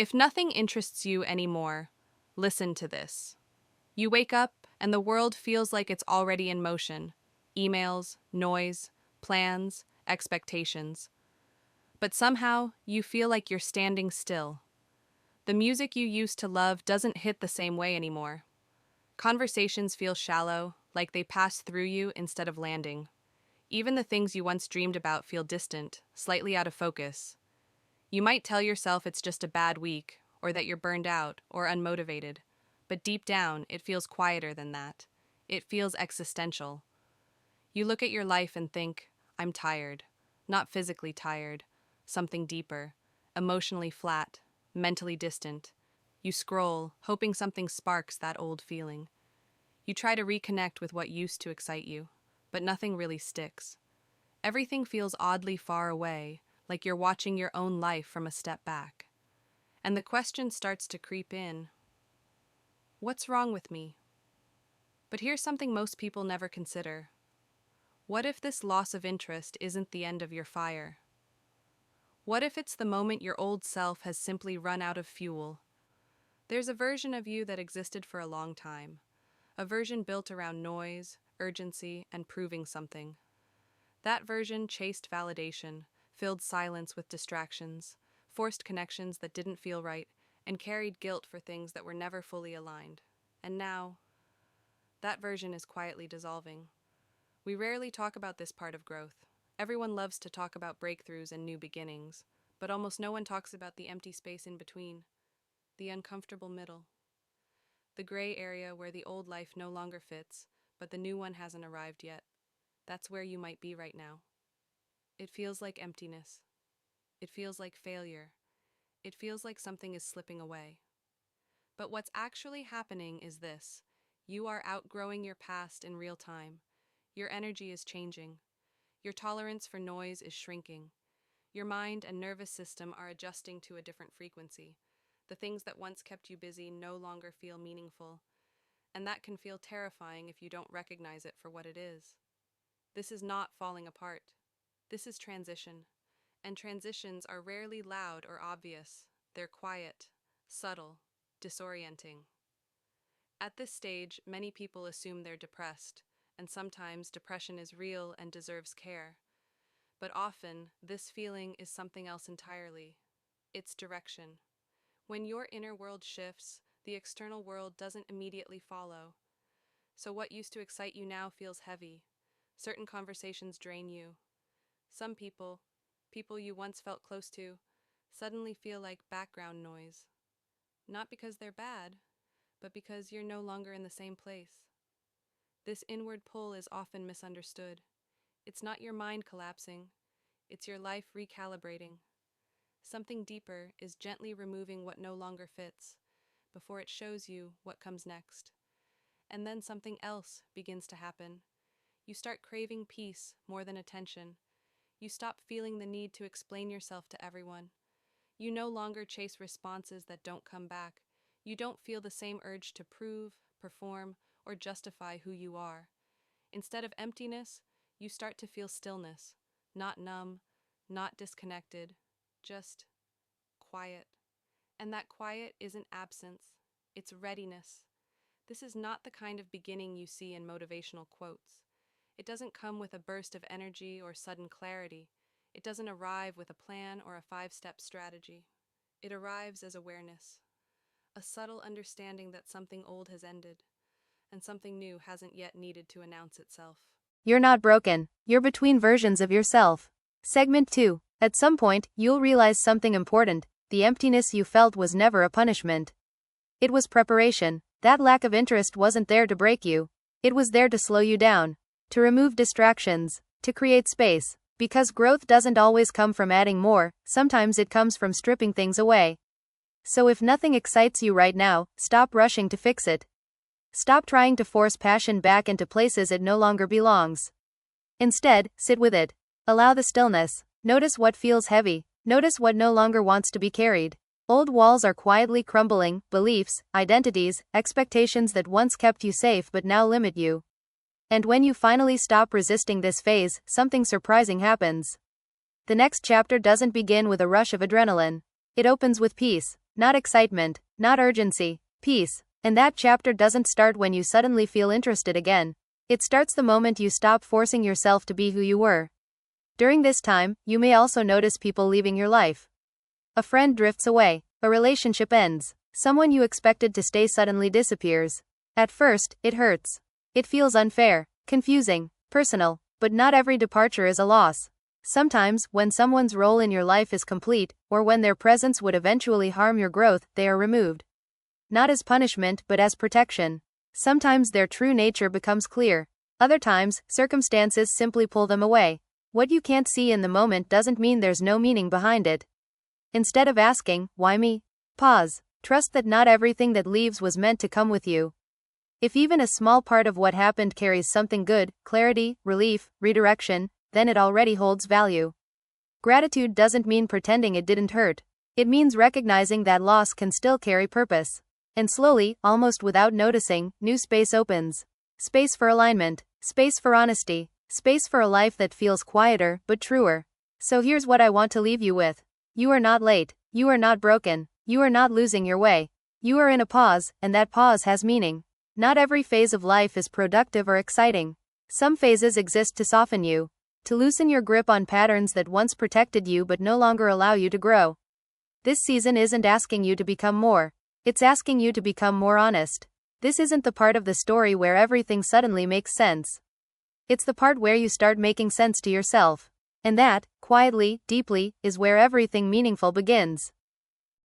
If nothing interests you anymore, listen to this. You wake up and the world feels like it's already in motion. Emails, noise, plans, expectations. But somehow, you feel like you're standing still. The music you used to love doesn't hit the same way anymore. Conversations feel shallow, like they pass through you instead of landing. Even the things you once dreamed about feel distant, slightly out of focus. You might tell yourself it's just a bad week, or that you're burned out or unmotivated, but deep down, it feels quieter than that. It feels existential. You look at your life and think, I'm tired. Not physically tired, something deeper, emotionally flat, mentally distant. You scroll, hoping something sparks that old feeling. You try to reconnect with what used to excite you, but nothing really sticks. Everything feels oddly far away, like you're watching your own life from a step back. And the question starts to creep in. What's wrong with me? But here's something most people never consider. What if this loss of interest isn't the end of your fire? What if it's the moment your old self has simply run out of fuel? There's a version of you that existed for a long time, a version built around noise, urgency, and proving something. That version chased validation, filled silence with distractions, forced connections that didn't feel right, and carried guilt for things that were never fully aligned. And now, that version is quietly dissolving. We rarely talk about this part of growth. Everyone loves to talk about breakthroughs and new beginnings, but almost no one talks about the empty space in between, the uncomfortable middle, the gray area where the old life no longer fits, but the new one hasn't arrived yet. That's where you might be right now. It feels like emptiness. It feels like failure. It feels like something is slipping away. But what's actually happening is this. You are outgrowing your past in real time. Your energy is changing. Your tolerance for noise is shrinking. Your mind and nervous system are adjusting to a different frequency. The things that once kept you busy no longer feel meaningful, and that can feel terrifying if you don't recognize it for what it is. This is not falling apart. This is transition. And transitions are rarely loud or obvious. They're quiet, subtle, disorienting. At this stage, many people assume they're depressed, and sometimes depression is real and deserves care. But often, this feeling is something else entirely. It's direction. When your inner world shifts, the external world doesn't immediately follow. So what used to excite you now feels heavy. Certain conversations drain you. Some people you once felt close to, suddenly feel like background noise. Not because they're bad, but because you're no longer in the same place. This inward pull is often misunderstood. It's not your mind collapsing, it's your life recalibrating. Something deeper is gently removing what no longer fits, before it shows you what comes next. And then something else begins to happen. You start craving peace more than attention. You stop feeling the need to explain yourself to everyone. You no longer chase responses that don't come back. You don't feel the same urge to prove, perform, or justify who you are. Instead of emptiness, you start to feel stillness, not numb, not disconnected, just quiet. And that quiet isn't absence, it's readiness. This is not the kind of beginning you see in motivational quotes. It doesn't come with a burst of energy or sudden clarity. It doesn't arrive with a plan or a 5-step strategy. It arrives as awareness, a subtle understanding that something old has ended, and something new hasn't yet needed to announce itself. You're not broken. You're between versions of yourself. Segment 2. At some point, you'll realize something important. The emptiness you felt was never a punishment. It was preparation. That lack of interest wasn't there to break you. It was there to slow you down, to remove distractions, to create space. Because growth doesn't always come from adding more, sometimes it comes from stripping things away. So if nothing excites you right now, stop rushing to fix it. Stop trying to force passion back into places it no longer belongs. Instead, sit with it. Allow the stillness. Notice what feels heavy. Notice what no longer wants to be carried. Old walls are quietly crumbling, beliefs, identities, expectations that once kept you safe but now limit you. And when you finally stop resisting this phase, something surprising happens. The next chapter doesn't begin with a rush of adrenaline. It opens with peace. not excitement, not urgency, peace. And that chapter doesn't start when you suddenly feel interested again. It starts the moment you stop forcing yourself to be who you were. During this time, you may also notice people leaving your life. A friend drifts away, a relationship ends, someone you expected to stay suddenly disappears. At first, it hurts. It feels unfair, confusing, personal, but not every departure is a loss. Sometimes, when someone's role in your life is complete, or when their presence would eventually harm your growth, they are removed. Not as punishment but as protection. Sometimes their true nature becomes clear. Other times, circumstances simply pull them away. What you can't see in the moment doesn't mean there's no meaning behind it. Instead of asking, why me? Pause. Trust that not everything that leaves was meant to come with you. If even a small part of what happened carries something good, clarity, relief, redirection, then it already holds value. Gratitude doesn't mean pretending it didn't hurt. It means recognizing that loss can still carry purpose. And slowly, almost without noticing, new space opens. Space for alignment, space for honesty, space for a life that feels quieter but truer. So here's what I want to leave you with. You are not late, you are not broken, you are not losing your way. You are in a pause, and that pause has meaning. Not every phase of life is productive or exciting. Some phases exist to soften you, to loosen your grip on patterns that once protected you but no longer allow you to grow. This season isn't asking you to become more. It's asking you to become more honest. This isn't the part of the story where everything suddenly makes sense. It's the part where you start making sense to yourself. And that, quietly, deeply, is where everything meaningful begins.